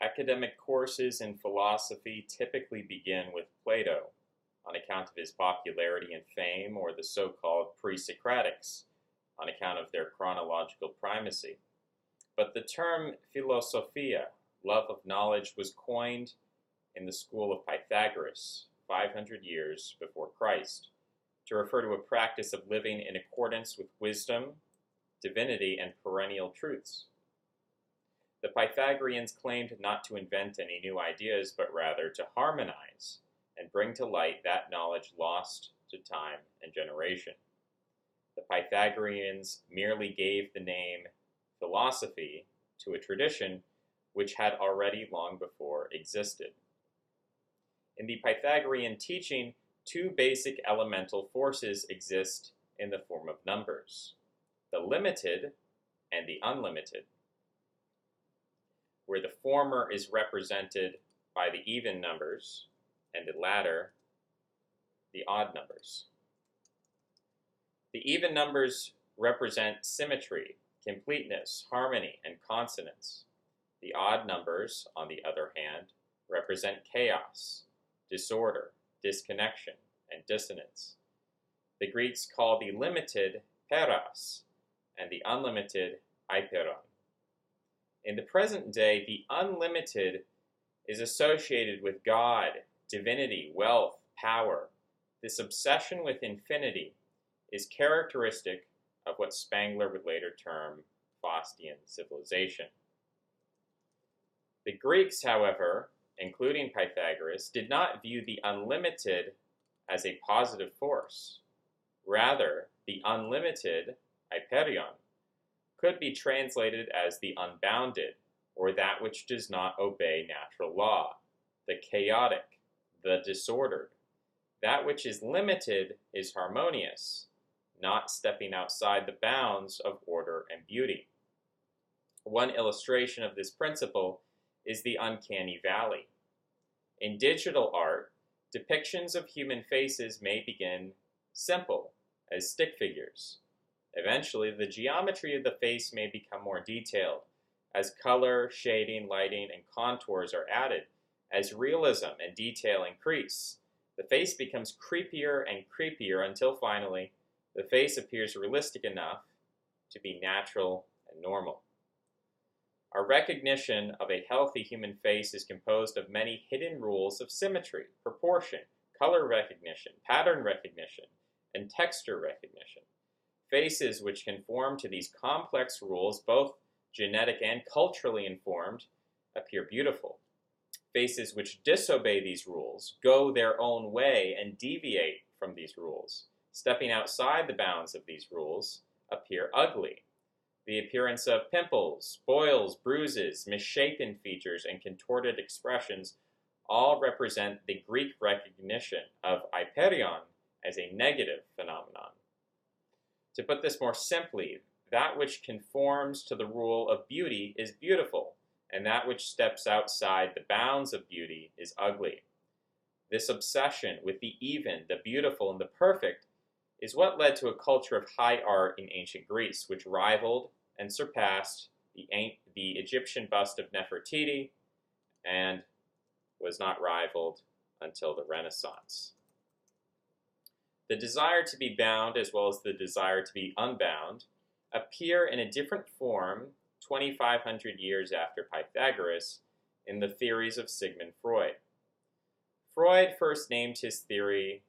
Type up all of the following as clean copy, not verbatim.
Academic courses in philosophy typically begin with Plato, on account of his popularity and fame, or the so-called pre-Socratics, on account of their chronological primacy. But the term philosophia, love of knowledge, was coined in the school of Pythagoras, 500 years before Christ, to refer to a practice of living in accordance with wisdom, divinity, and perennial truths. The Pythagoreans claimed not to invent any new ideas, but rather to harmonize and bring to light that knowledge lost to time and generation. The Pythagoreans merely gave the name philosophy to a tradition which had already long before existed. In the Pythagorean teaching, two basic elemental forces exist in the form of numbers: the limited and the unlimited, where the former is represented by the even numbers and the latter the odd numbers. The even numbers represent symmetry, completeness, harmony, and consonance. The odd numbers, on the other hand, represent chaos, disorder, disconnection, and dissonance. The Greeks call the limited peras and the unlimited apeiron. In the present day, the unlimited is associated with God, divinity, wealth, power. This obsession with infinity is characteristic of what Spangler would later term Faustian civilization. The Greeks, however, including Pythagoras, did not view the unlimited as a positive force. Rather, the unlimited, apeiron, could be translated as the unbounded, or that which does not obey natural law, the chaotic, the disordered. That which is limited is harmonious, not stepping outside the bounds of order and beauty. One illustration of this principle is the uncanny valley. In digital art, depictions of human faces may begin simple, as stick figures. Eventually, the geometry of the face may become more detailed, as color, shading, lighting, and contours are added. As realism and detail increase, the face becomes creepier and creepier until finally, the face appears realistic enough to be natural and normal. Our recognition of a healthy human face is composed of many hidden rules of symmetry, proportion, color recognition, pattern recognition, and texture recognition. Faces which conform to these complex rules, both genetic and culturally informed, appear beautiful. Faces which disobey these rules, go their own way, and deviate from these rules, stepping outside the bounds of these rules, appear ugly. The appearance of pimples, boils, bruises, misshapen features, and contorted expressions all represent the Greek recognition of apeiron as a negative phenomenon. To put this more simply, that which conforms to the rule of beauty is beautiful, and that which steps outside the bounds of beauty is ugly. This obsession with the even, the beautiful, and the perfect is what led to a culture of high art in ancient Greece, which rivaled and surpassed the Egyptian bust of Nefertiti, and was not rivaled until the Renaissance. The desire to be bound, as well as the desire to be unbound, appear in a different form 2,500 years after Pythagoras in the theories of Sigmund Freud. Freud first named his theory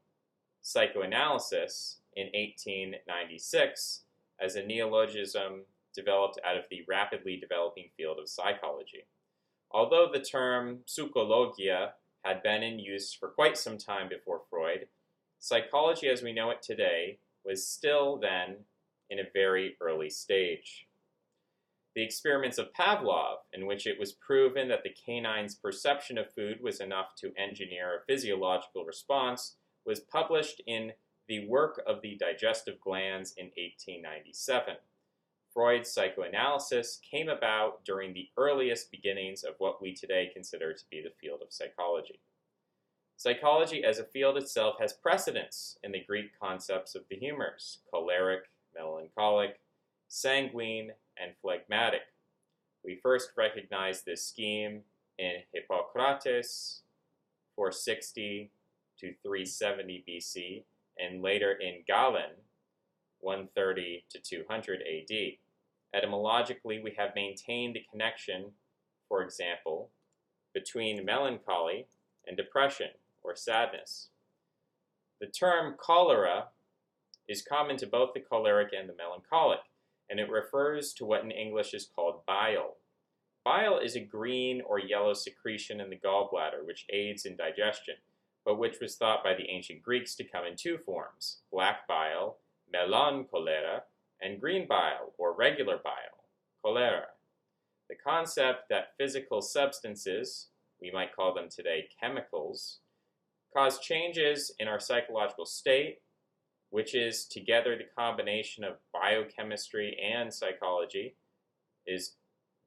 psychoanalysis in 1896 as a neologism developed out of the rapidly developing field of psychology. Although the term psychologia had been in use for quite some time before Freud, psychology as we know it today was still then in a very early stage. The experiments of Pavlov, in which it was proven that the canine's perception of food was enough to engineer a physiological response, was published in The Work of the Digestive Glands in 1897. Freud's psychoanalysis came about during the earliest beginnings of what we today consider to be the field of psychology. Psychology as a field itself has precedence in the Greek concepts of the humors: choleric, melancholic, sanguine, and phlegmatic. We first recognize this scheme in Hippocrates, 460 to 370 BC, and later in Galen, 130 to 200 AD. Etymologically, we have maintained the connection, for example, between melancholy and depression or sadness. The term cholera is common to both the choleric and the melancholic, and it refers to what in English is called bile. Bile is a green or yellow secretion in the gallbladder which aids in digestion, but which was thought by the ancient Greeks to come in two forms: black bile, melon cholera, and green bile, or regular bile, cholera. The concept that physical substances, we might call them today chemicals, cause changes in our psychological state, which is together the combination of biochemistry and psychology, is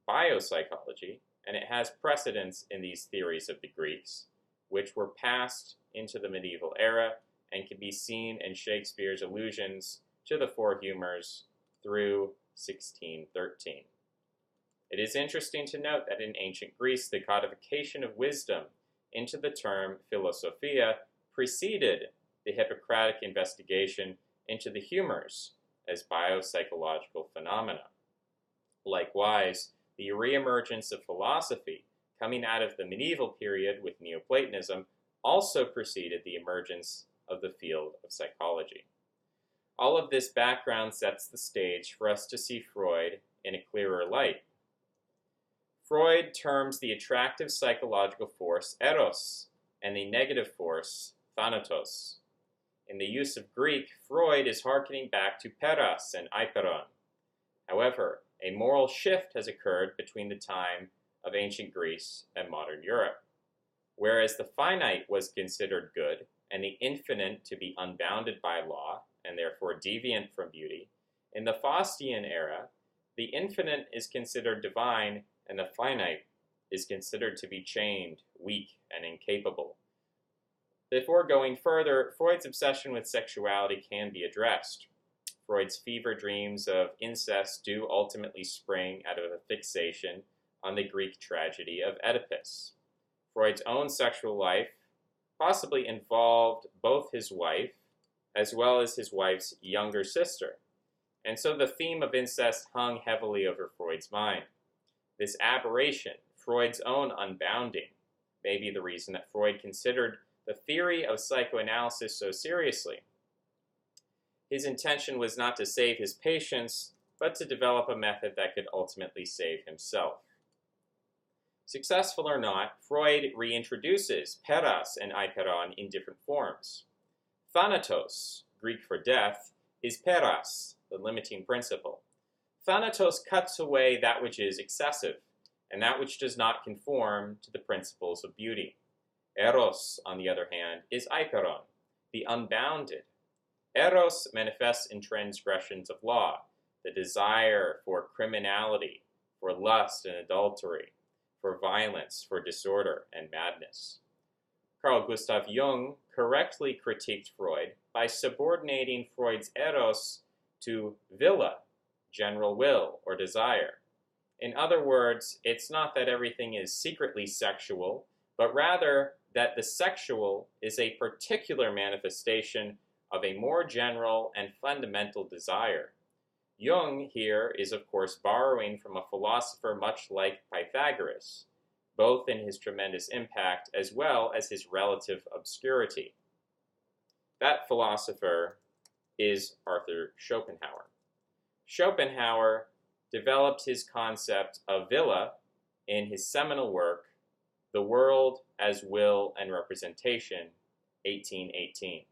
biopsychology, and it has precedence in these theories of the Greeks, which were passed into the medieval era and can be seen in Shakespeare's allusions to the four humors through 1613. It is interesting to note that in ancient Greece, the codification of wisdom into the term philosophia preceded the Hippocratic investigation into the humors as biopsychological phenomena. Likewise, the reemergence of philosophy coming out of the medieval period with Neoplatonism also preceded the emergence of the field of psychology. All of this background sets the stage for us to see Freud in a clearer light. Freud terms the attractive psychological force eros and the negative force thanatos. In the use of Greek, Freud is hearkening back to Peras and Apeiron. However, a moral shift has occurred between the time of ancient Greece and modern Europe. Whereas the finite was considered good and the infinite to be unbounded by law and therefore deviant from beauty, in the Faustian era, the infinite is considered divine and the finite is considered to be chained, weak, and incapable. Before going further, Freud's obsession with sexuality can be addressed. Freud's fever dreams of incest do ultimately spring out of a fixation on the Greek tragedy of Oedipus. Freud's own sexual life possibly involved both his wife as well as his wife's younger sister, and so the theme of incest hung heavily over Freud's mind. This aberration, Freud's own unbounding, may be the reason that Freud considered the theory of psychoanalysis so seriously. His intention was not to save his patients, but to develop a method that could ultimately save himself. Successful or not, Freud reintroduces Peras and Apeiron in different forms. Thanatos, Greek for death, is Peras, the limiting principle. Thanatos cuts away that which is excessive, and that which does not conform to the principles of beauty. Eros, on the other hand, is Apeiron, the unbounded. Eros manifests in transgressions of law, the desire for criminality, for lust and adultery, for violence, for disorder and madness. Carl Gustav Jung correctly critiqued Freud by subordinating Freud's eros to Wille, general will or desire. In other words, it's not that everything is secretly sexual, but rather that the sexual is a particular manifestation of a more general and fundamental desire. Jung here is of course borrowing from a philosopher much like Pythagoras, both in his tremendous impact as well as his relative obscurity. That philosopher is Arthur Schopenhauer. Schopenhauer developed his concept of Wille in his seminal work, The World as Will and Representation, 1818.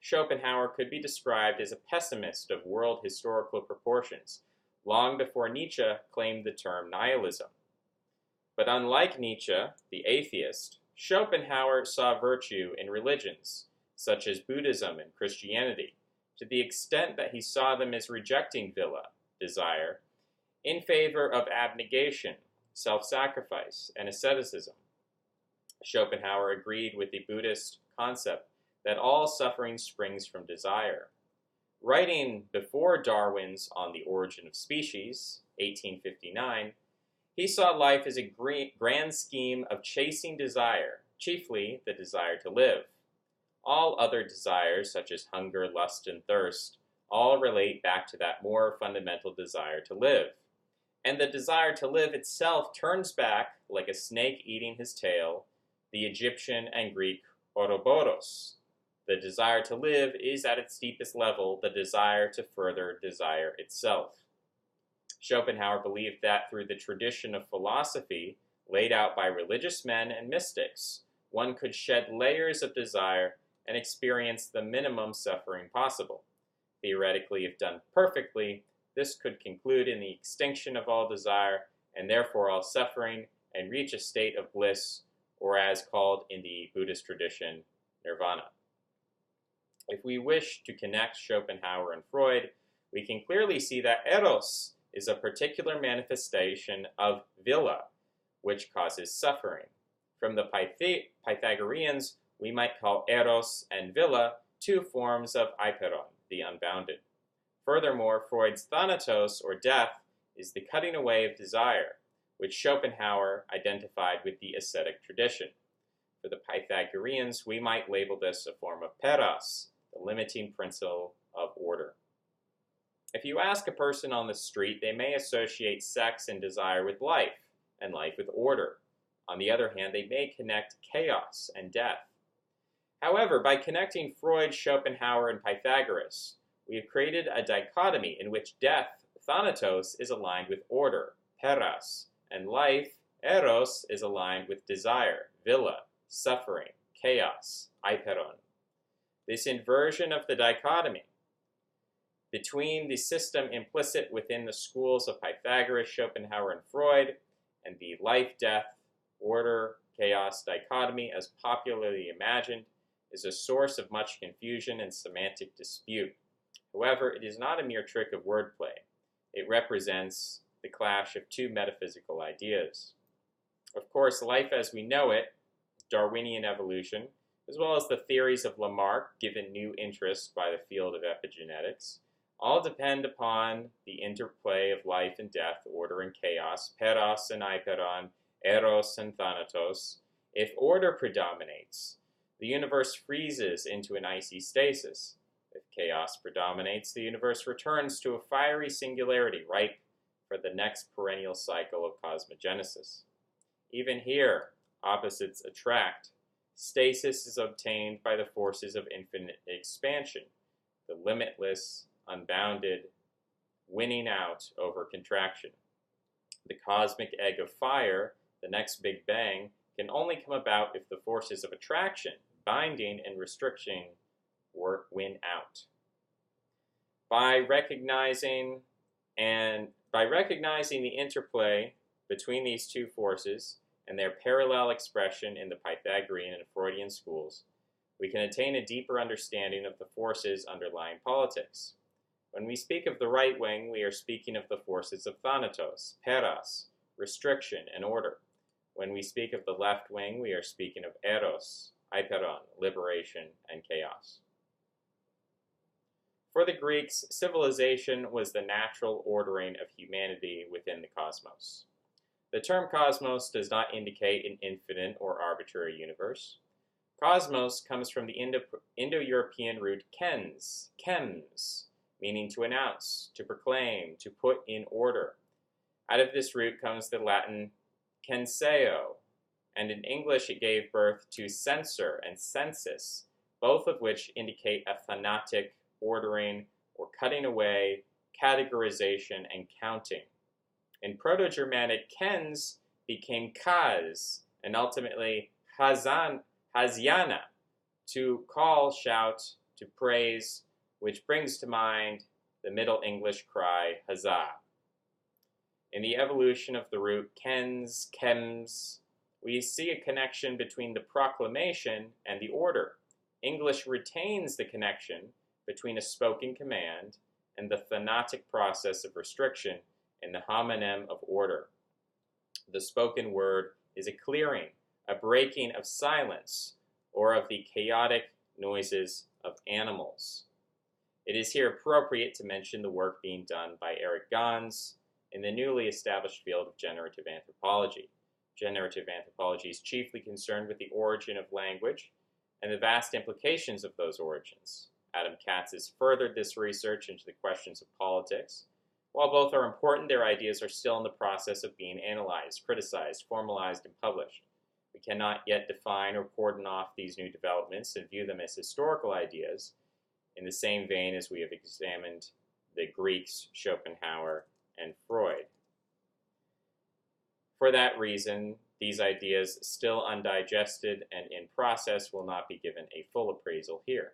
Schopenhauer could be described as a pessimist of world historical proportions, long before Nietzsche claimed the term nihilism. But unlike Nietzsche, the atheist, Schopenhauer saw virtue in religions, such as Buddhism and Christianity, to the extent that he saw them as rejecting Wille, desire, in favor of abnegation, self-sacrifice, and asceticism. Schopenhauer agreed with the Buddhist concept that all suffering springs from desire. Writing before Darwin's On the Origin of Species, 1859, He saw life as a grand scheme of chasing desire, chiefly the desire to live. All other desires, such as hunger, lust, and thirst, all relate back to that more fundamental desire to live. And the desire to live itself turns back, like a snake eating his tail, the Egyptian and Greek Ouroboros. The desire to live is at its deepest level the desire to further desire itself. Schopenhauer believed that through the tradition of philosophy laid out by religious men and mystics, one could shed layers of desire and experience the minimum suffering possible. Theoretically, if done perfectly, this could conclude in the extinction of all desire and therefore all suffering and reach a state of bliss, or as called in the Buddhist tradition, nirvana. If we wish to connect Schopenhauer and Freud, we can clearly see that eros is a particular manifestation of villa, which causes suffering. From the Pythagoreans, we might call eros and villa two forms of Apeiron, the unbounded. Furthermore, Freud's thanatos, or death, is the cutting away of desire, which Schopenhauer identified with the ascetic tradition. For the Pythagoreans, we might label this a form of peras, the limiting principle of order. If you ask a person on the street, they may associate sex and desire with life, and life with order. On the other hand, they may connect chaos and death. However, by connecting Freud, Schopenhauer, and Pythagoras, we have created a dichotomy in which death, thanatos, is aligned with order, peras, and life, eros, is aligned with desire, villa, suffering, chaos, apeiron. This inversion of the dichotomy between the system implicit within the schools of Pythagoras, Schopenhauer, and Freud, and the life-death, order, chaos dichotomy as popularly imagined, is a source of much confusion and semantic dispute. However, it is not a mere trick of wordplay. It represents the clash of two metaphysical ideas. Of course, life as we know it, Darwinian evolution, as well as the theories of Lamarck, given new interest by the field of epigenetics, all depend upon the interplay of life and death, order and chaos, peras and apeiron, eros and thanatos. If order predominates, the universe freezes into an icy stasis. If chaos predominates, the universe returns to a fiery singularity ripe for the next perennial cycle of cosmogenesis. Even here, opposites attract. Stasis is obtained by the forces of infinite expansion, the limitless, unbounded, winning out over contraction. The cosmic egg of fire, the next Big Bang, can only come about if the forces of attraction, binding, and restriction win out. By recognizing the interplay between these two forces and their parallel expression in the Pythagorean and Freudian schools, we can attain a deeper understanding of the forces underlying politics. When we speak of the right wing, we are speaking of the forces of thanatos, peras, restriction, and order. When we speak of the left wing, we are speaking of eros, apeiron, liberation, and chaos. For the Greeks, civilization was the natural ordering of humanity within the cosmos. The term cosmos does not indicate an infinite or arbitrary universe. Cosmos comes from the Indo-European root kens, chems, meaning to announce, to proclaim, to put in order. Out of this root comes the Latin censeo, and in English it gave birth to censor and census, both of which indicate a thanatic ordering or cutting away, categorization, and counting. In Proto-Germanic, kens became kaz, and ultimately hazyana, to call, shout, to praise, which brings to mind the Middle English cry, huzzah. In the evolution of the root kens, chems, we see a connection between the proclamation and the order. English retains the connection between a spoken command and the thanatic process of restriction in the homonym of order. The spoken word is a clearing, a breaking of silence, or of the chaotic noises of animals. It is here appropriate to mention the work being done by Eric Gans in the newly established field of generative anthropology. Generative anthropology is chiefly concerned with the origin of language and the vast implications of those origins. Adam Katz has furthered this research into the questions of politics. While both are important, their ideas are still in the process of being analyzed, criticized, formalized, and published. We cannot yet define or cordon off these new developments and view them as historical ideas in the same vein as we have examined the Greeks, Schopenhauer, and Freud. For that reason, these ideas, still undigested and in process, will not be given a full appraisal here.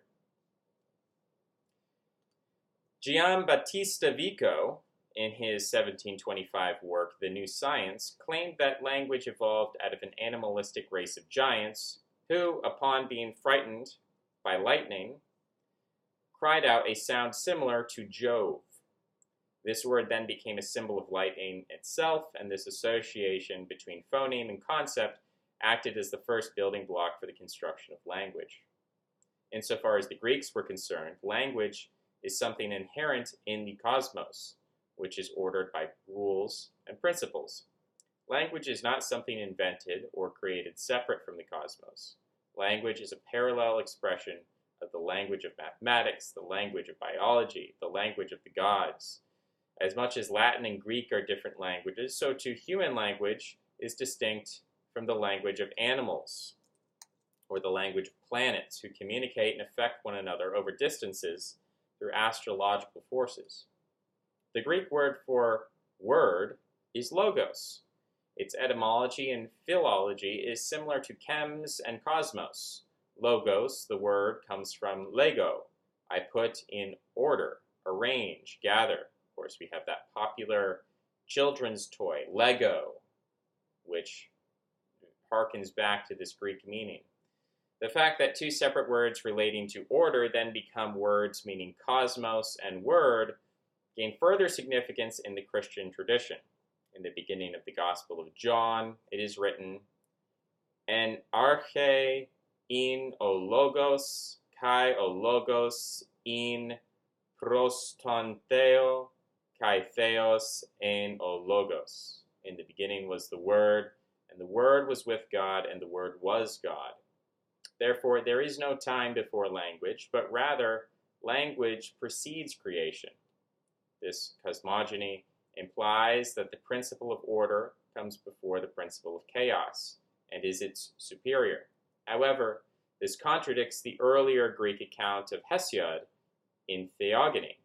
Giambattista Vico, in his 1725 work, The New Science, claimed that language evolved out of an animalistic race of giants who, upon being frightened by lightning, cried out a sound similar to Jove. This word then became a symbol of lightning itself, and this association between phoneme and concept acted as the first building block for the construction of language. Insofar as the Greeks were concerned, language is something inherent in the cosmos, which is ordered by rules and principles. Language is not something invented or created separate from the cosmos. Language is a parallel expression of the language of mathematics, the language of biology, the language of the gods. As much as Latin and Greek are different languages, so too human language is distinct from the language of animals, or the language of planets, who communicate and affect one another over distances through astrological forces. The Greek word for word is logos. Its etymology and philology is similar to chems and cosmos. Logos, the word, comes from lego. I put in order, arrange, gather. Of course, we have that popular children's toy, Lego, which harkens back to this Greek meaning. The fact that two separate words relating to order then become words meaning cosmos and word gain further significance in the Christian tradition. In the beginning of the Gospel of John, it is written, En arche in o logos, kai o logos in prostonteo, kai theos en o logos. In the beginning was the Word, and the Word was with God, and the Word was God. Therefore, there is no time before language, but rather, language precedes creation. This cosmogony implies that the principle of order comes before the principle of chaos and is its superior. However, this contradicts the earlier Greek account of Hesiod in Theogony.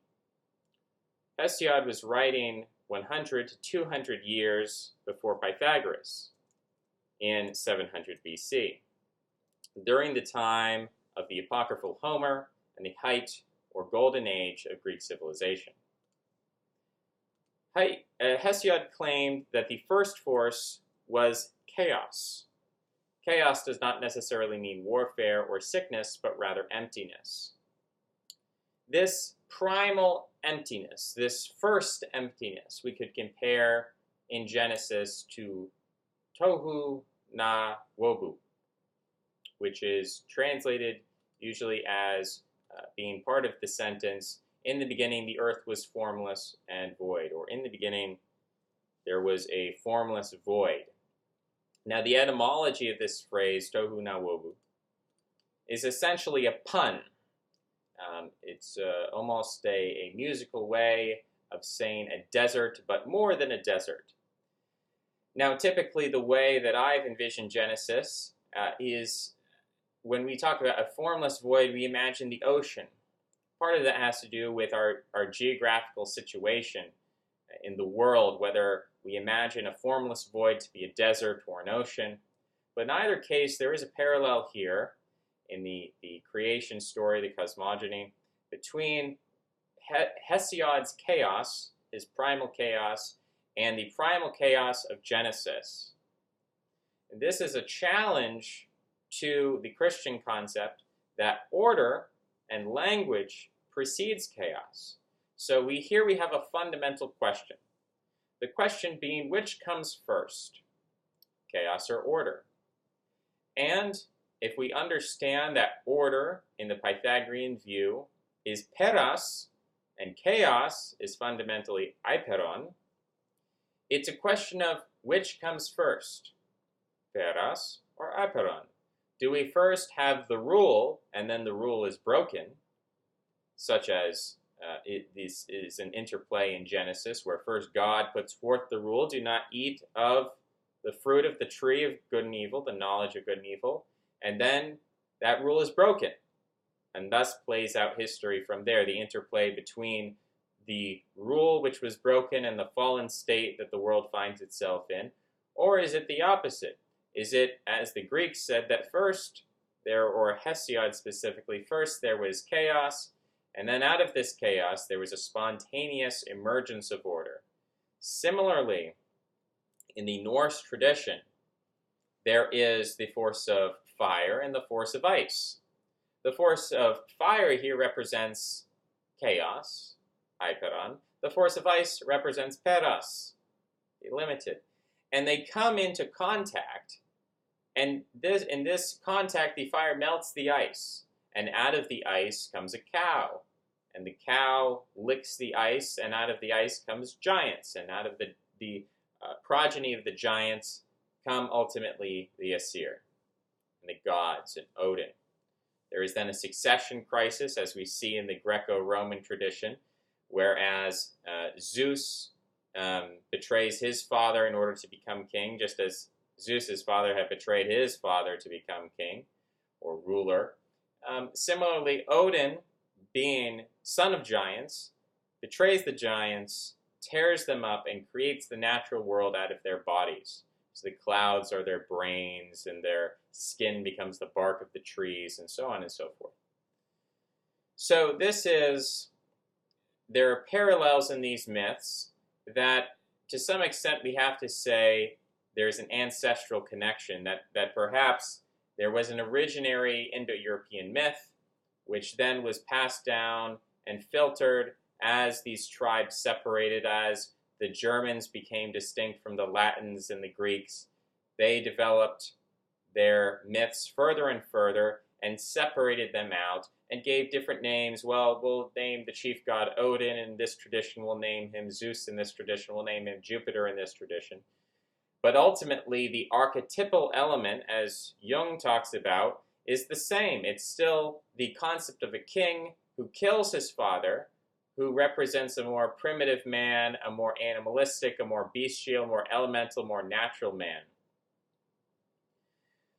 Hesiod was writing 100 to 200 years before Pythagoras in 700 BC, during the time of the apocryphal Homer and the height or golden age of Greek civilization. Hesiod claimed that the first force was chaos. Chaos does not necessarily mean warfare or sickness, but rather emptiness. This primal emptiness, this first emptiness, we could compare in Genesis to tohu na wobu, which is translated usually as being part of the sentence, in the beginning the earth was formless and void, or in the beginning there was a formless void. Now the etymology of this phrase, tohu na wobu, is essentially a pun. It's almost a musical way of saying a desert, but more than a desert. Now typically the way that I've envisioned Genesis is when we talk about a formless void, we imagine the ocean. Part of that has to do with our geographical situation in the world, whether we imagine a formless void to be a desert or an ocean. But in either case, there is a parallel here in the creation story, the cosmogony, between Hesiod's chaos, his primal chaos, and the primal chaos of Genesis. And this is a challenge to the Christian concept that order and language precedes chaos. So here we have a fundamental question. The question being, which comes first, chaos or order? And if we understand that order in the Pythagorean view is peras and chaos is fundamentally apeiron, It's a question of which comes first, Peras or Apeiron. Do we first have the rule, and then the rule is broken, such as this is an interplay in Genesis, where first God puts forth the rule, do not eat of the fruit of the tree of good and evil, the knowledge of good and evil, and then that rule is broken, and thus plays out history from there, the interplay between the rule which was broken and the fallen state that the world finds itself in? Or is it the opposite? Is it, as the Greeks said, that first there, or Hesiod specifically, first there was chaos, and then out of this chaos there was a spontaneous emergence of order? Similarly, in the Norse tradition, there is the force of fire and the force of ice. The force of fire here represents chaos, Apeiron. The force of ice represents Peras, the limited. And they come into contact, and in this contact, the fire melts the ice, and out of the ice comes a cow, and the cow licks the ice, and out of the ice comes giants, and out of the progeny of the giants come ultimately the Aesir, and the gods, and Odin. There is then a succession crisis, as we see in the Greco-Roman tradition, whereas Zeus betrays his father in order to become king, just as Zeus's father had betrayed his father to become king or ruler. Similarly, Odin, being son of giants, betrays the giants, tears them up, and creates the natural world out of their bodies. So the clouds are their brains, and their skin becomes the bark of the trees, and so on and so forth. So there are parallels in these myths that, to some extent, we have to say there's an ancestral connection, that perhaps there was an originary Indo-European myth, which then was passed down and filtered as these tribes separated, as the Germans became distinct from the Latins and the Greeks. They developed their myths further and further and separated them out and gave different names. Well, we'll name the chief god Odin in this tradition, we'll name him Zeus in this tradition, we'll name him Jupiter in this tradition. But ultimately, the archetypal element, as Jung talks about, is the same. It's still the concept of a king who kills his father, who represents a more primitive man, a more animalistic, a more bestial, more elemental, more natural man.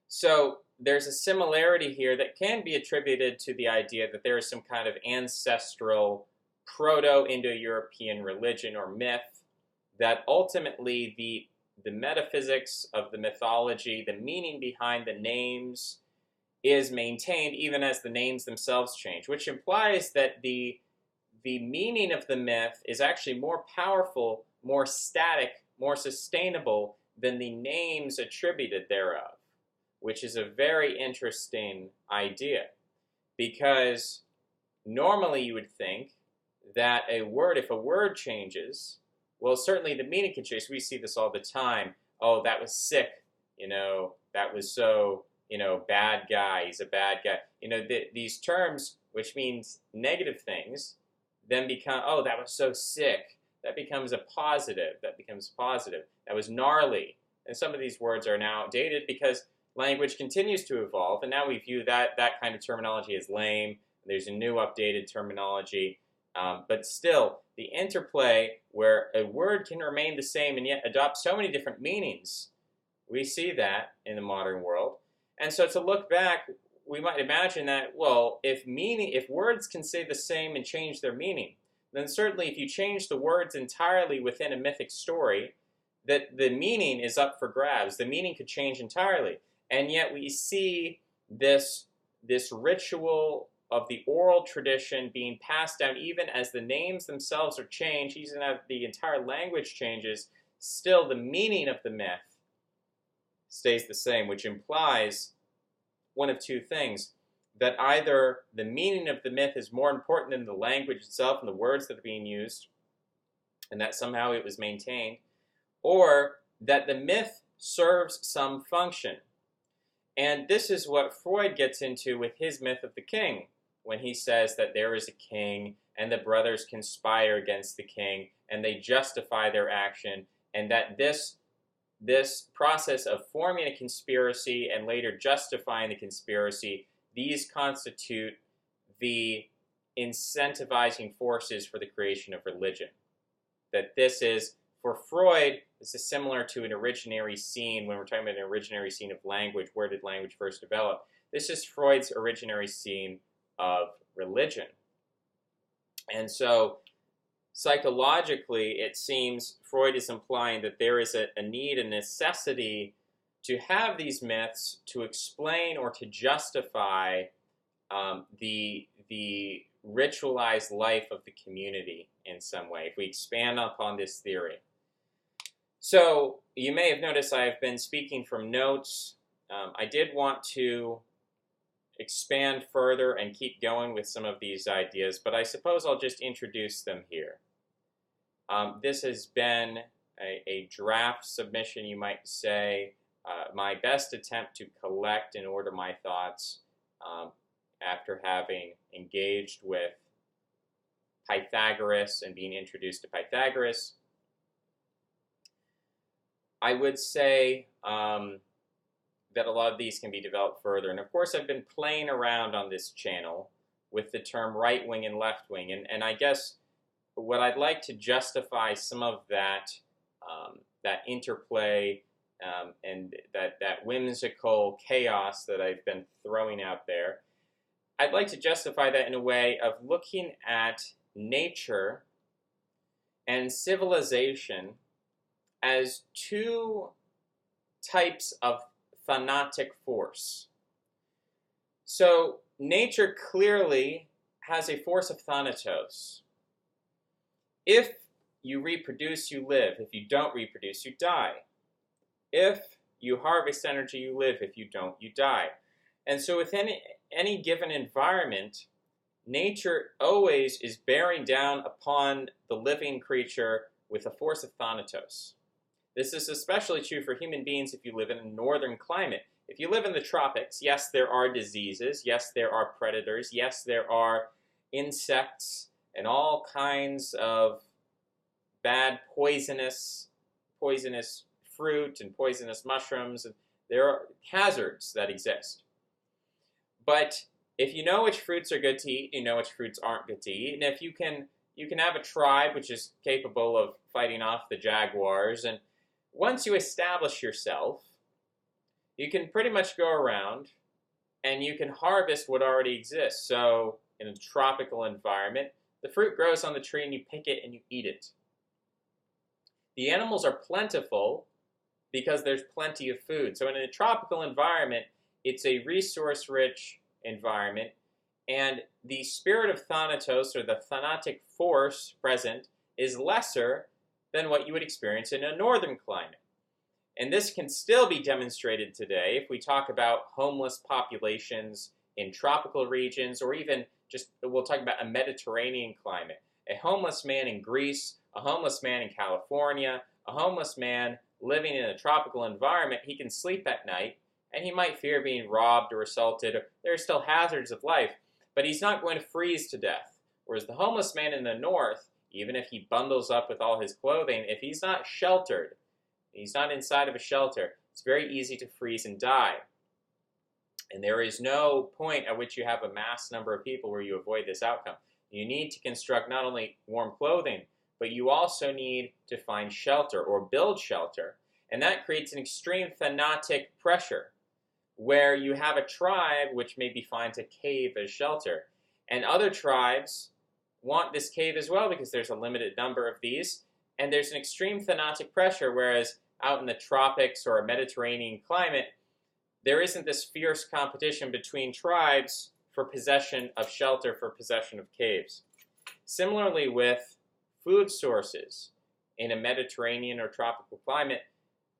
So there's a similarity here that can be attributed to the idea that there is some kind of ancestral proto-Indo-European religion or myth, that ultimately the metaphysics of the mythology, the meaning behind the names, is maintained even as the names themselves change, which implies that the meaning of the myth is actually more powerful, more static, more sustainable than the names attributed thereof, which is a very interesting idea, because normally you would think that if a word changes, well, certainly the meaning can change. We see this all the time. Oh, that was sick, that was so, bad guy, he's a bad guy. These terms, which means negative things, then become, oh, that was so sick. That becomes a positive. That was gnarly. And some of these words are now outdated because language continues to evolve, and now we view that kind of terminology as lame. There's a new updated terminology. But still, the interplay where a word can remain the same and yet adopt so many different meanings, we see that in the modern world. And so to look back, we might imagine that, well, if words can stay the same and change their meaning, then certainly if you change the words entirely within a mythic story, that the meaning is up for grabs. The meaning could change entirely. And yet we see this ritual of the oral tradition being passed down, even as the names themselves are changed, even as the entire language changes, still the meaning of the myth stays the same, which implies one of two things: that either the meaning of the myth is more important than the language itself and the words that are being used, and that somehow it was maintained, or that the myth serves some function. And this is what Freud gets into with his myth of the king, when he says that there is a king and the brothers conspire against the king and they justify their action, and that this process of forming a conspiracy and later justifying the conspiracy, these constitute the incentivizing forces for the creation of religion. That this is, for Freud, this is similar to an originary scene. When we're talking about an originary scene of language, where did language first develop? This is Freud's originary scene of religion. And so, psychologically, it seems Freud is implying that there is a need, a necessity to have these myths to explain or to justify the ritualized life of the community in some way, if we expand upon this theory. So you may have noticed I've been speaking from notes. I did want to expand further and keep going with some of these ideas, but I suppose I'll just introduce them here. This has been a draft submission, you might say, my best attempt to collect and order my thoughts after having engaged with Pythagoras and being introduced to Pythagoras. I would say that a lot of these can be developed further. And of course, I've been playing around on this channel with the term right wing and left wing. And I guess what I'd like to justify some of that, that interplay and that whimsical chaos that I've been throwing out there, I'd like to justify that in a way of looking at nature and civilization as two types of thanatic force. So nature clearly has a force of thanatos. If you reproduce, you live. If you don't reproduce, you die. If you harvest energy, you live. If you don't, you die. And so within any given environment, nature always is bearing down upon the living creature with a force of thanatos. This is especially true for human beings if you live in a northern climate. If you live in the tropics, yes, there are diseases, yes, there are predators, yes, there are insects and all kinds of bad poisonous fruit and poisonous mushrooms. There are hazards that exist. But if you know which fruits are good to eat, you know which fruits aren't good to eat. And if you can have a tribe which is capable of fighting off the jaguars. And once you establish yourself, you can pretty much go around and you can harvest what already exists. So in a tropical environment, the fruit grows on the tree and you pick it and you eat it. The animals are plentiful because there's plenty of food. So in a tropical environment, it's a resource-rich environment, and the spirit of thanatos, or the thanatic force present, is lesser than what you would experience in a northern climate. And this can still be demonstrated today if we talk about homeless populations in tropical regions, or even just, we'll talk about a Mediterranean climate. A homeless man in Greece, a homeless man in California, a homeless man living in a tropical environment, he can sleep at night, and he might fear being robbed or assaulted. There are still hazards of life, but he's not going to freeze to death. Whereas the homeless man in the north, even if he bundles up with all his clothing, if he's not sheltered, he's not inside of a shelter, it's very easy to freeze and die. And there is no point at which you have a mass number of people where you avoid this outcome. You need to construct not only warm clothing, but you also need to find shelter or build shelter. And that creates an extreme thanatic pressure, where you have a tribe which maybe finds a cave as shelter. And other tribes want this cave as well because there's a limited number of these. And there's an extreme thanatic pressure, whereas out in the tropics or a Mediterranean climate, there isn't this fierce competition between tribes for possession of shelter, for possession of caves. Similarly with food sources in a Mediterranean or tropical climate,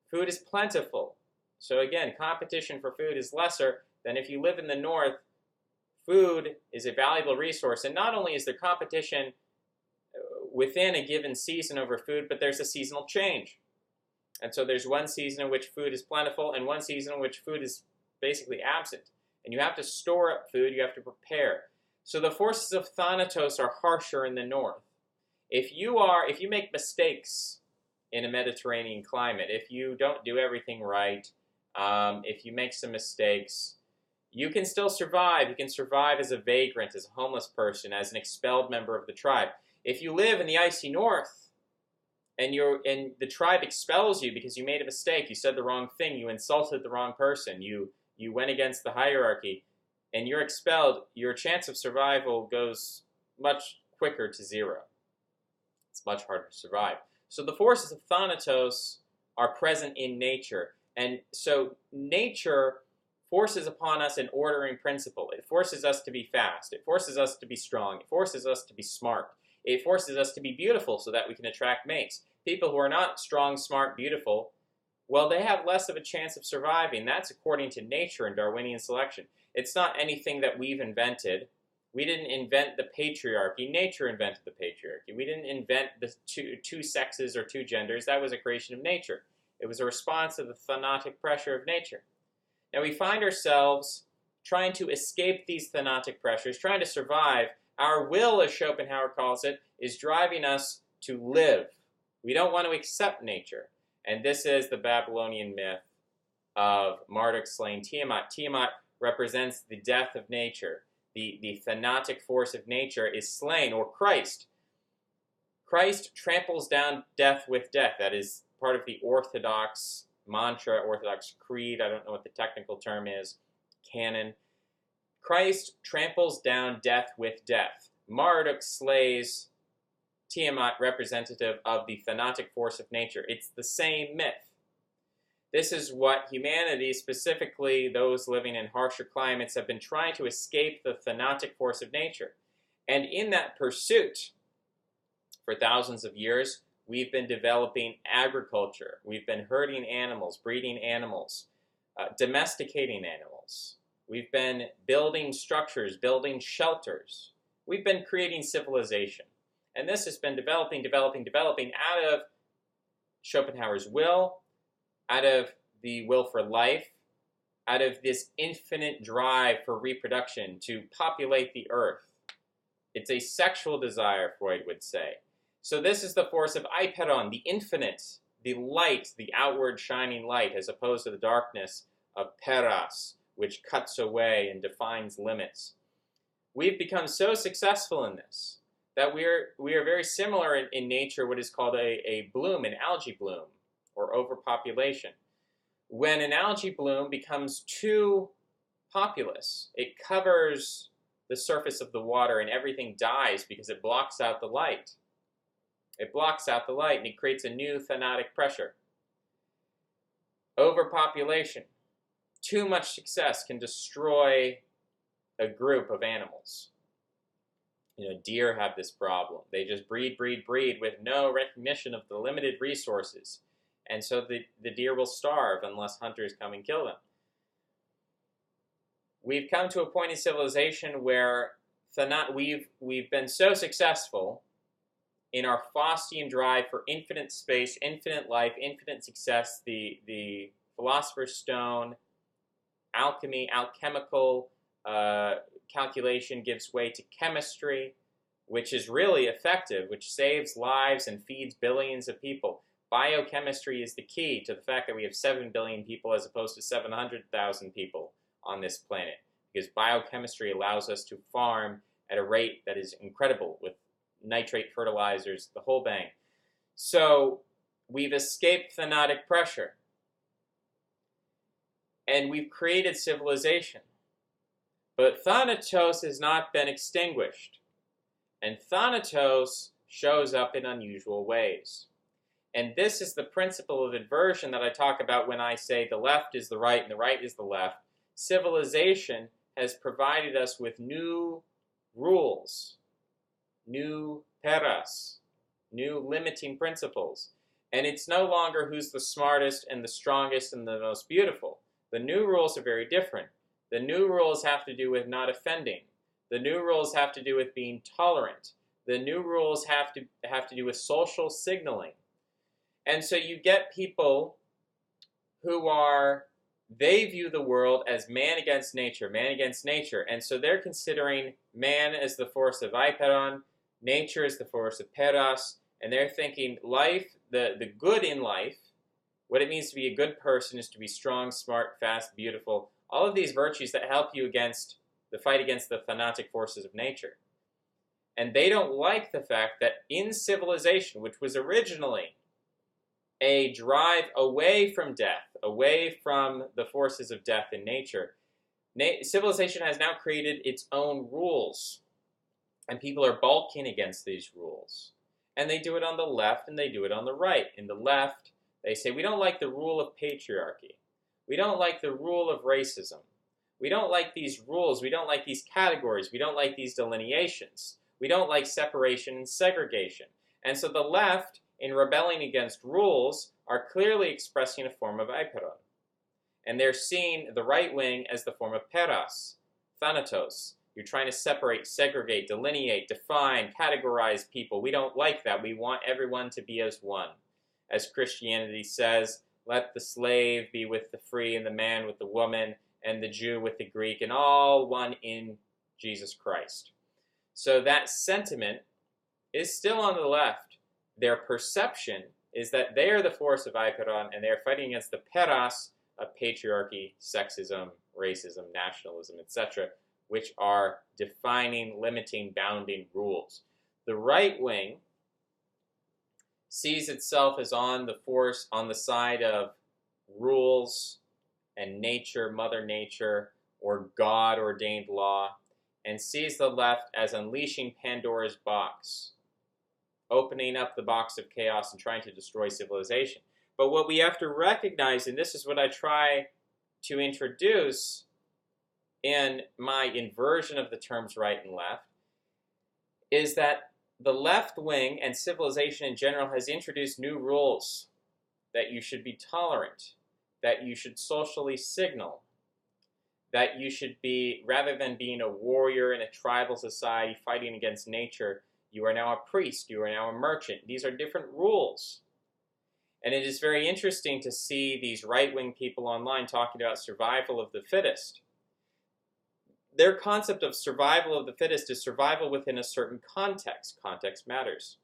food is plentiful. So again, competition for food is lesser than if you live in the north. Food is a valuable resource, and not only is there competition within a given season over food, but there's a seasonal change. And so there's one season in which food is plentiful and one season in which food is basically absent. And you have to store up food, you have to prepare. So the forces of thanatos are harsher in the north. If you make mistakes in a Mediterranean climate. If you don't do everything right, if you make some mistakes, you can still survive. You can survive as a vagrant, as a homeless person, as an expelled member of the tribe. If you live in the icy north and the tribe expels you because you made a mistake, you said the wrong thing, you insulted the wrong person, you went against the hierarchy, and you're expelled, your chance of survival goes much quicker to zero. It's much harder to survive. So the forces of Thanatos are present in nature. And so nature forces upon us an ordering principle. It forces us to be fast. It forces us to be strong. It forces us to be smart. It forces us to be beautiful so that we can attract mates. People who are not strong, smart, beautiful, well, they have less of a chance of surviving. That's according to nature and Darwinian selection. It's not anything that we've invented. We didn't invent the patriarchy. Nature invented the patriarchy. We didn't invent the two sexes or two genders. That was a creation of nature. It was a response to the thanatic pressure of nature. Now we find ourselves trying to escape these thanatic pressures, trying to survive. Our will, as Schopenhauer calls it, is driving us to live. We don't want to accept nature. And this is the Babylonian myth of Marduk slaying Tiamat. Tiamat represents the death of nature. The thanatic force of nature is slain, or Christ. Christ tramples down death with death. That is part of the Orthodox mantra, Orthodox creed. I don't know what the technical term is. Canon. Christ tramples down death with death. Marduk slays Tiamat, representative of the thanatic force of nature. It's the same myth. This is what humanity, specifically those living in harsher climates, have been trying to escape the thanatic force of nature. And in that pursuit, for thousands of years, we've been developing agriculture. We've been herding animals, breeding animals, domesticating animals. We've been building structures, building shelters. We've been creating civilization. And this has been developing out of Schopenhauer's will, out of the will for life, out of this infinite drive for reproduction to populate the earth. It's a sexual desire, Freud would say. So this is the force of Apeiron, the infinite, the light, the outward shining light, as opposed to the darkness of Peras, which cuts away and defines limits. We've become so successful in this that we are very similar in nature, what is called a bloom, an algae bloom, or overpopulation. When an algae bloom becomes too populous, it covers the surface of the water and everything dies because it blocks out the light. It blocks out the light and it creates a new thanatic pressure. Overpopulation, too much success can destroy a group of animals. Deer have this problem. They just breed with no recognition of the limited resources. And so the deer will starve unless hunters come and kill them. We've come to a point in civilization where we've been so successful in our Faustian drive for infinite space, infinite life, infinite success. The Philosopher's Stone, alchemy, alchemical calculation gives way to chemistry, which is really effective, which saves lives and feeds billions of people. Biochemistry is the key to the fact that we have 7 billion people as opposed to 700,000 people on this planet, because biochemistry allows us to farm at a rate that is incredible with nitrate fertilizers, the whole bang. So we've escaped thanatic pressure, and we've created civilization. But Thanatos has not been extinguished, and Thanatos shows up in unusual ways. And this is the principle of inversion that I talk about when I say the left is the right and the right is the left. Civilization has provided us with new rules, new peras, new limiting principles. And it's no longer who's the smartest and the strongest and the most beautiful. The new rules are very different. The new rules have to do with not offending. The new rules have to do with being tolerant. The new rules have to do with social signaling. And so you get people who they view the world as man against nature, and so they're considering man as the force of Apeiron, nature as the force of Peras, And they're thinking life, the good in life, what it means to be a good person is to be strong, smart, fast, beautiful, all of these virtues that help you against the fight against the fanatic forces of nature. And they don't like the fact that in civilization, which was originally a drive away from death, away from the forces of death in nature, civilization has now created its own rules. And people are balking against these rules. And they do it on the left and they do it on the right. In the left, they say, we don't like the rule of patriarchy. We don't like the rule of racism. We don't like these rules. We don't like these categories. We don't like these delineations. We don't like separation and segregation. And so the left, in rebelling against rules, are clearly expressing a form of Apeiron. And they're seeing the right wing as the form of Peras, Thanatos. You're trying to separate, segregate, delineate, define, categorize people. We don't like that. We want everyone to be as one. As Christianity says, let the slave be with the free and the man with the woman and the Jew with the Greek, and all one in Jesus Christ. So that sentiment is still on the left. Their perception is that they are the force of Apeiron and they are fighting against the peras of patriarchy, sexism, racism, nationalism, etc., which are defining, limiting, bounding rules. The right wing sees itself as on the force, on the side of rules and nature, Mother Nature, or God-ordained law, and sees the left as unleashing Pandora's box, opening up the box of chaos and trying to destroy civilization. But what we have to recognize, and this is what I try to introduce in my inversion of the terms right and left, is that the left wing and civilization in general has introduced new rules that you should be tolerant, that you should socially signal, that you should be, rather than being a warrior in a tribal society fighting against nature, you are now a priest, you are now a merchant. These are different rules. And it is very interesting to see these right-wing people online talking about survival of the fittest. Their concept of survival of the fittest is survival within a certain context. Context matters.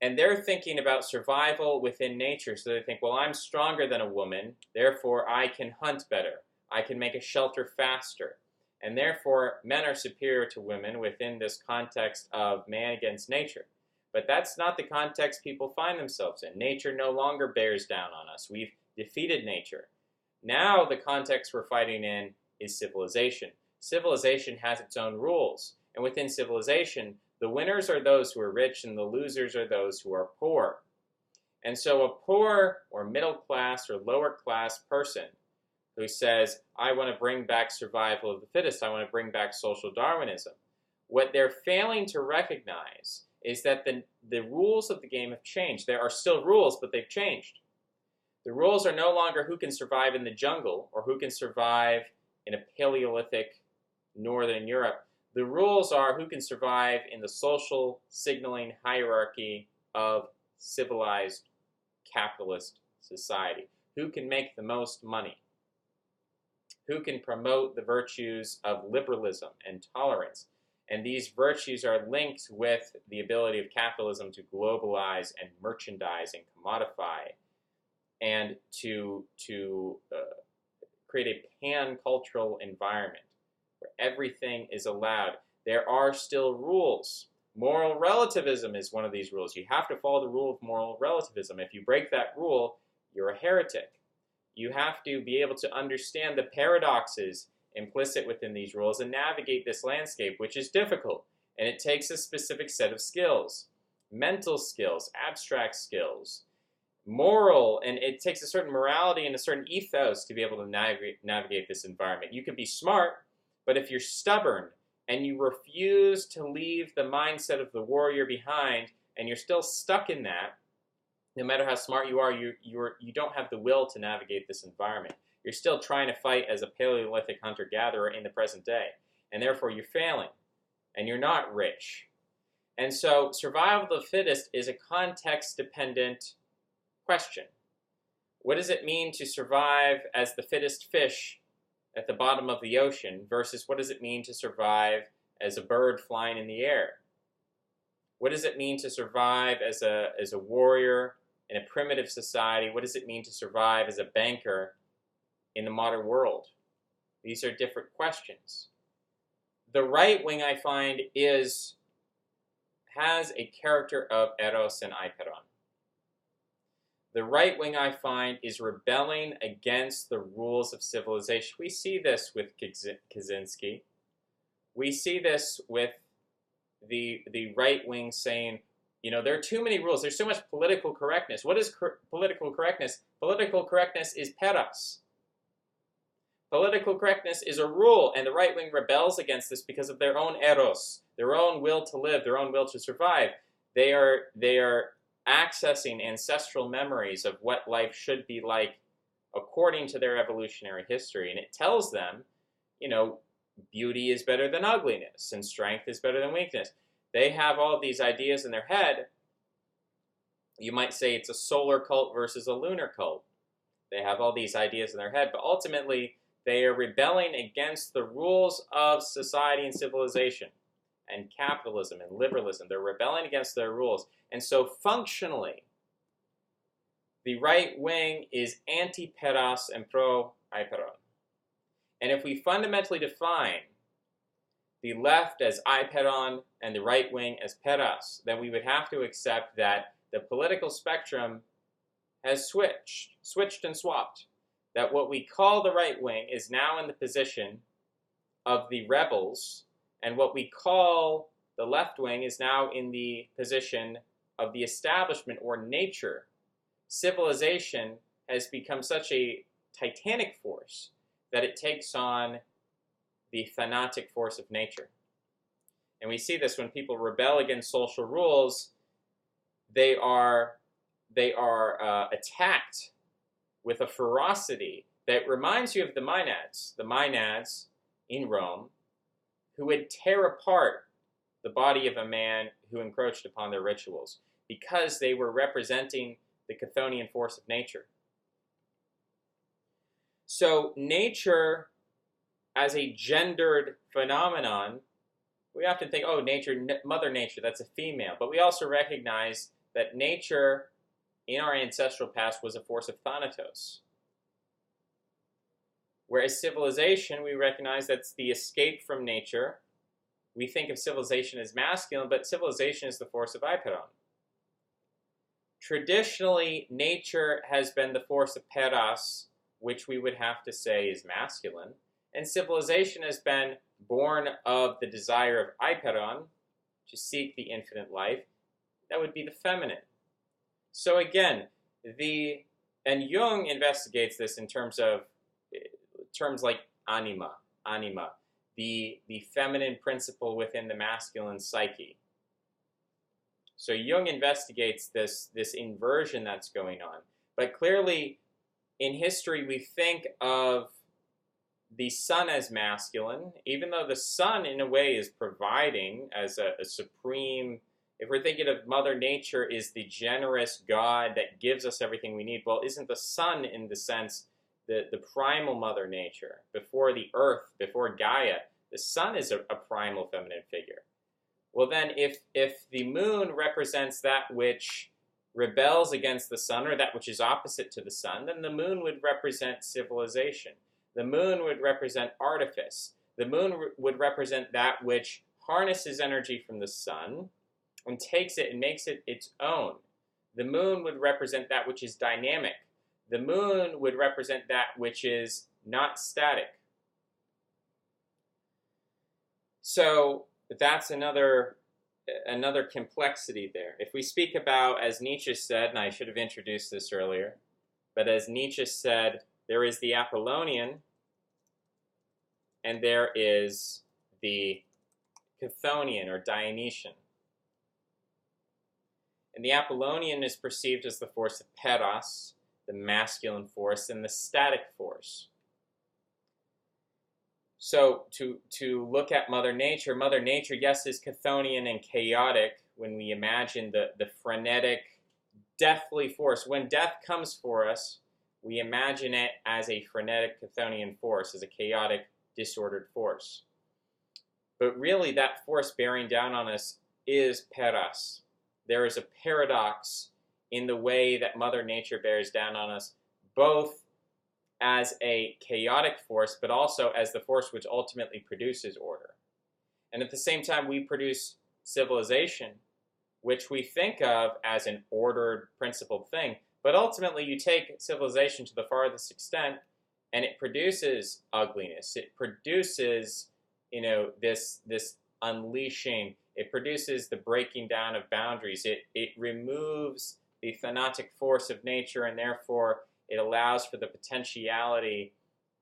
And they're thinking about survival within nature. So they think, well, I'm stronger than a woman, therefore I can hunt better. I can make a shelter faster. And therefore, men are superior to women within this context of man against nature. But that's not the context people find themselves in. Nature no longer bears down on us. We've defeated nature. Now the context we're fighting in is civilization. Civilization has its own rules. And within civilization, the winners are those who are rich and the losers are those who are poor. And so a poor or middle class or lower class person who says, I want to bring back survival of the fittest, I want to bring back social Darwinism, what they're failing to recognize is that the rules of the game have changed. There are still rules, but they've changed. The rules are no longer who can survive in the jungle or who can survive in a Paleolithic Northern Europe. The rules are who can survive in the social signaling hierarchy of civilized capitalist society. Who can make the most money? Who can promote the virtues of liberalism and tolerance? And these virtues are linked with the ability of capitalism to globalize and merchandise and commodify and to create a pan-cultural environment where everything is allowed. There are still rules. Moral relativism is one of these rules. You have to follow the rule of moral relativism. If you break that rule, you're a heretic. You have to be able to understand the paradoxes implicit within these rules and navigate this landscape, which is difficult. And it takes a specific set of skills, mental skills, abstract skills, moral, and it takes a certain morality and a certain ethos to be able to navigate this environment. You could be smart, but if you're stubborn and you refuse to leave the mindset of the warrior behind and you're still stuck in that, no matter how smart you are, you don't have the will to navigate this environment. You're still trying to fight as a Paleolithic hunter-gatherer in the present day, and therefore you're failing, and you're not rich. And so survival of the fittest is a context-dependent question. What does it mean to survive as the fittest fish at the bottom of the ocean versus what does it mean to survive as a bird flying in the air? What does it mean to survive as a warrior in a primitive society? What does it mean to survive as a banker in the modern world? These are different questions. The right wing, I find, has a character of Eros and Apeiron. The right wing, I find, is rebelling against the rules of civilization. We see this with Kaczynski. We see this with the right wing saying, you know, there are too many rules. There's so much political correctness. What is political correctness? Political correctness is peras. Political correctness is a rule, and the right wing rebels against this because of their own eros, their own will to live, their own will to survive. They are accessing ancestral memories of what life should be like according to their evolutionary history, and it tells them, you know, beauty is better than ugliness, and strength is better than weakness. They have all these ideas in their head. You might say it's a solar cult versus a lunar cult. They have all these ideas in their head, but ultimately they are rebelling against the rules of society and civilization and capitalism and liberalism. They're rebelling against their rules. And so functionally, the right wing is anti-Peras and pro-Apeiron. And if we fundamentally define the left as Apeiron and the right wing as Peras, then we would have to accept that the political spectrum has switched and swapped. That what we call the right wing is now in the position of the rebels, and what we call the left wing is now in the position of the establishment or nature. Civilization has become such a titanic force that it takes on the fanatic force of nature. And we see this when people rebel against social rules. They are attacked with a ferocity that reminds you of the Maenads in Rome, who would tear apart the body of a man who encroached upon their rituals because they were representing the Chthonian force of nature. So nature as a gendered phenomenon, we often think, oh, nature, Mother Nature, that's a female. But we also recognize that nature in our ancestral past was a force of thanatos. Whereas civilization, we recognize that's the escape from nature. We think of civilization as masculine, but civilization is the force of Apeiron. Traditionally, nature has been the force of Peras, which we would have to say is masculine, and civilization has been born of the desire of Apeiron to seek the infinite life. That would be the feminine. So again, and Jung investigates this in terms like anima, the feminine principle within the masculine psyche. So Jung investigates this inversion that's going on. But clearly, in history, we think of the sun as masculine, even though the sun, in a way, is providing as a supreme. If we're thinking of Mother Nature is the generous God that gives us everything we need, well, isn't the sun, in the sense, the primal Mother Nature, before the earth, before Gaia? The sun is a primal feminine figure. Well, then, if the moon represents that which rebels against the sun, or that which is opposite to the sun, then the moon would represent civilization. The moon would represent artifice. The moon would represent that which harnesses energy from the sun and takes it and makes it its own. The moon would represent that which is dynamic. The moon would represent that which is not static. So that's another complexity there. If we speak about, as Nietzsche said, and I should have introduced this earlier, but as Nietzsche said, there is the Apollonian and there is the Chthonian or Dionysian. And the Apollonian is perceived as the force of Peras, the masculine force, and the static force. So to look at Mother Nature, yes, is Chthonian and chaotic when we imagine the frenetic, deathly force. When death comes for us, we imagine it as a frenetic Chthonian force, as a chaotic, disordered force. But really, that force bearing down on us is peras. There is a paradox in the way that Mother Nature bears down on us, both as a chaotic force, but also as the force which ultimately produces order. And at the same time, we produce civilization, which we think of as an ordered, principled thing. But ultimately, you take civilization to the farthest extent, and it produces ugliness. It produces, this unleashing. It produces the breaking down of boundaries. It removes the thanatic force of nature, and therefore it allows for the potentiality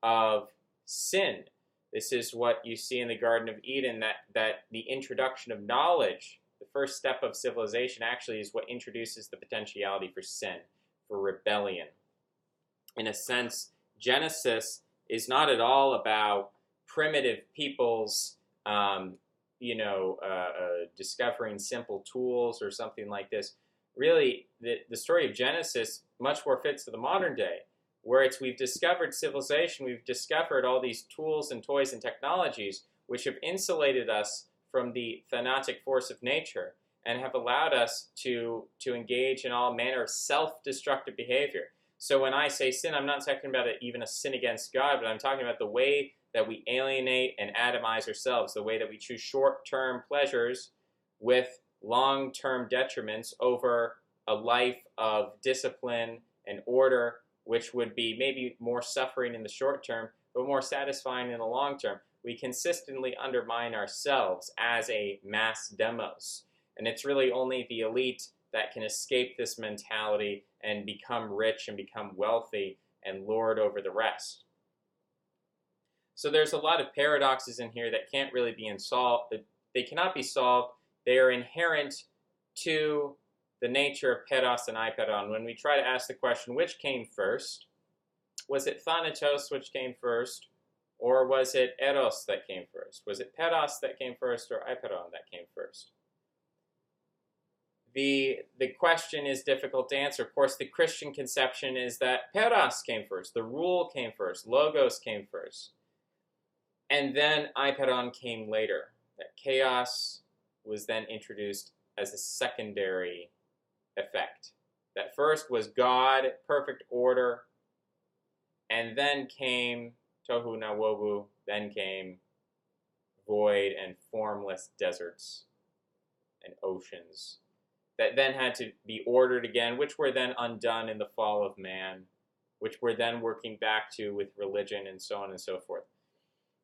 of sin. This is what you see in the Garden of Eden, that the introduction of knowledge, the first step of civilization, actually is what introduces the potentiality for sin, for rebellion. In a sense, Genesis is not at all about primitive peoples, discovering simple tools or something like this. Really, the story of Genesis much more fits to the modern day, where we've discovered civilization, we've discovered all these tools and toys and technologies which have insulated us from the thanatic force of nature and have allowed us to engage in all manner of self-destructive behavior. So when I say sin, I'm not talking about even a sin against God, but I'm talking about the way that we alienate and atomize ourselves, the way that we choose short-term pleasures with long-term detriments over a life of discipline and order, which would be maybe more suffering in the short term, but more satisfying in the long term. We consistently undermine ourselves as a mass demos. And it's really only the elite that can escape this mentality and become rich and become wealthy and lord over the rest. So there's a lot of paradoxes in here that can't really be solved. They cannot be solved. They are inherent to the nature of Peras and Apeiron. When we try to ask the question, which came first? Was it Thanatos which came first? Or was it Eros that came first? Was it Peras that came first or Apeiron that came first? The question is difficult to answer. Of course, the Christian conception is that Peras came first, the rule came first, Logos came first. And then Apeiron came later. That chaos was then introduced as a secondary effect. That first was God, perfect order, and then came tohu na wobu, then came void and formless deserts and oceans that then had to be ordered again, which were then undone in the fall of man, which we're then working back to with religion and so on and so forth.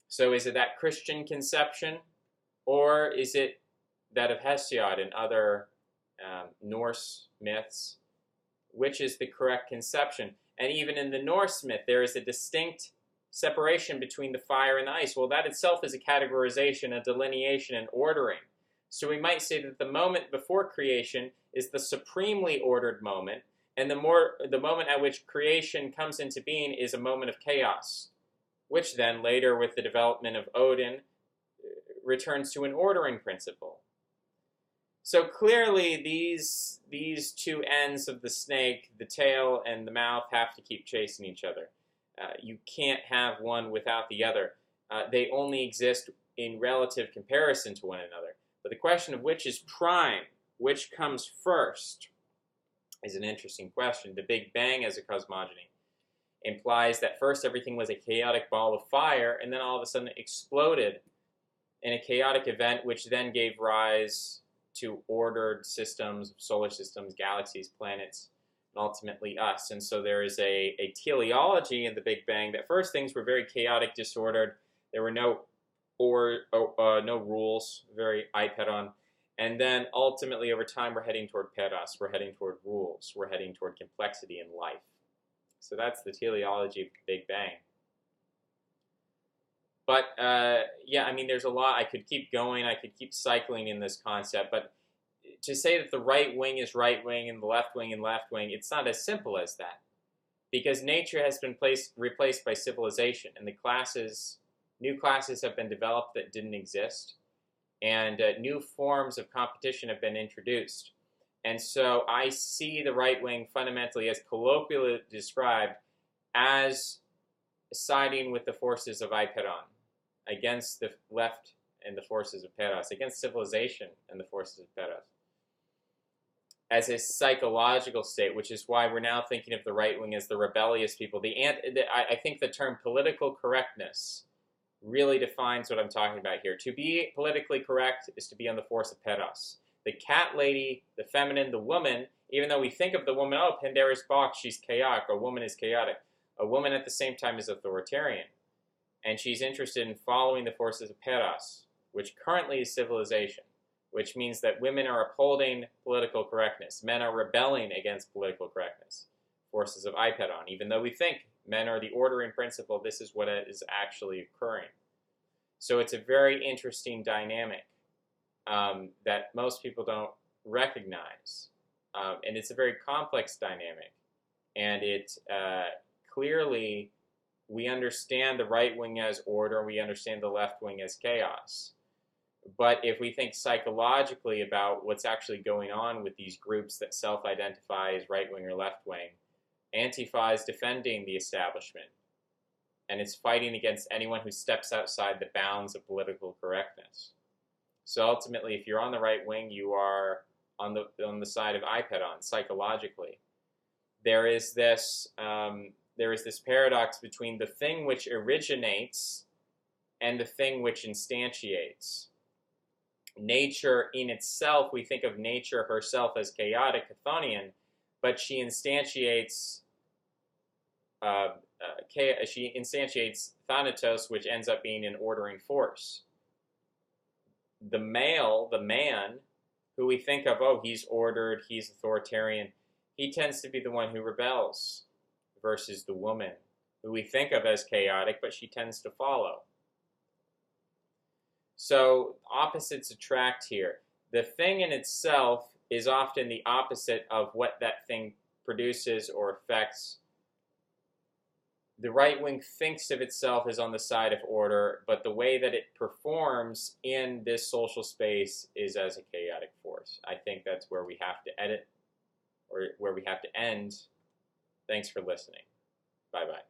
So is it that Christian conception, or is it that of Hesiod and other Norse myths? Which is the correct conception? And even in the Norse myth, there is a distinct separation between the fire and the ice. Well, that itself is a categorization, a delineation, and ordering. So we might say that the moment before creation is the supremely ordered moment, and the moment at which creation comes into being is a moment of chaos, which then later, with the development of Odin, returns to an ordering principle. So clearly, these two ends of the snake, the tail and the mouth, have to keep chasing each other. You can't have one without the other. They only exist in relative comparison to one another. But the question of which is prime, which comes first, is an interesting question. The Big Bang as a cosmogony implies that first everything was a chaotic ball of fire, and then all of a sudden it exploded in a chaotic event, which then gave rise to ordered systems, solar systems, galaxies, planets, and ultimately us. And so there is a teleology in the Big Bang that first things were very chaotic, disordered. There were no rules, very Apeiron. And then ultimately over time we're heading toward Peras, we're heading toward rules, we're heading toward complexity in life. So that's the teleology of the Big Bang. But yeah, I mean, there's a lot. I could keep going. I could keep cycling in this concept. But to say that the right wing is right wing and the left wing and left wing, it's not as simple as that. Because nature has been replaced by civilization, and new classes have been developed that didn't exist, and new forms of competition have been introduced. And so I see the right wing fundamentally, as colloquially described, as siding with the forces of Apeiron against the left and the forces of Peras, against civilization and the forces of Peras, as a psychological state, which is why we're now thinking of the right wing as the rebellious people. I think the term political correctness really defines what I'm talking about here. To be politically correct is to be on the force of Peras. The cat lady, the feminine, the woman, even though we think of the woman, oh, Pandora's box, she's chaotic, a woman is chaotic. A woman at the same time is authoritarian. And she's interested in following the forces of Peras, which currently is civilization, which means that women are upholding political correctness. Men are rebelling against political correctness. Forces of Apeiron. Even though we think men are the ordering principle, this is what is actually occurring. So it's a very interesting dynamic that most people don't recognize. And it's a very complex dynamic. And it clearly, we understand the right wing as order, we understand the left wing as chaos. But if we think psychologically about what's actually going on with these groups that self-identify as right wing or left wing, Antifa is defending the establishment, and it's fighting against anyone who steps outside the bounds of political correctness. So ultimately, if you're on the right wing, you are on the side of Apeiron psychologically. There is this paradox between the thing which originates and the thing which instantiates. Nature in itself, we think of nature herself as chaotic, chthonian, but she instantiates Thanatos, which ends up being an ordering force. The male, the man, who we think of, oh, he's ordered, he's authoritarian, he tends to be the one who rebels, versus the woman, who we think of as chaotic, but she tends to follow. So opposites attract here. The thing in itself is often the opposite of what that thing produces or affects. The right wing thinks of itself as on the side of order, but the way that it performs in this social space is as a chaotic force. I think that's where we have to edit, or where we have to end. Thanks for listening. Bye-bye.